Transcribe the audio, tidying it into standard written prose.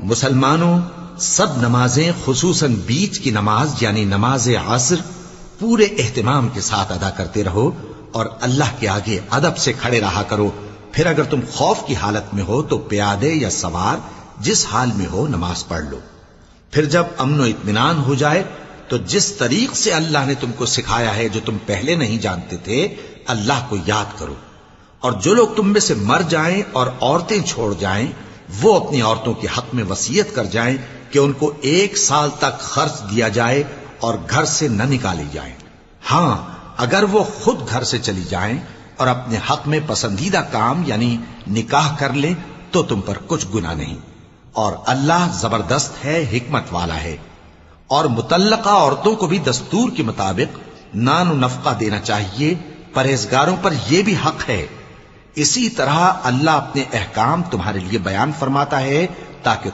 مسلمانوں، سب نمازیں خصوصاً بیچ کی نماز یعنی نماز عصر پورے اہتمام کے ساتھ ادا کرتے رہو اور اللہ کے آگے ادب سے کھڑے رہا کرو. پھر اگر تم خوف کی حالت میں ہو تو پیادے یا سوار جس حال میں ہو نماز پڑھ لو. پھر جب امن و اطمینان ہو جائے تو جس طریق سے اللہ نے تم کو سکھایا ہے جو تم پہلے نہیں جانتے تھے اللہ کو یاد کرو. اور جو لوگ تم میں سے مر جائیں اور عورتیں چھوڑ جائیں وہ اپنی عورتوں کے حق میں وصیت کر جائیں کہ ان کو 1 سال تک خرچ دیا جائے اور گھر سے نہ نکالی جائیں. ہاں اگر وہ خود گھر سے چلی جائیں اور اپنے حق میں پسندیدہ کام یعنی نکاح کر لیں تو تم پر کچھ گناہ نہیں. اور اللہ زبردست ہے، حکمت والا ہے. اور مطلقہ عورتوں کو بھی دستور کے مطابق نان و نفقہ دینا چاہیے. پرہیزگاروں پر یہ بھی حق ہے. اسی طرح اللہ اپنے احکام تمہارے لیے بیان فرماتا ہے تاکہ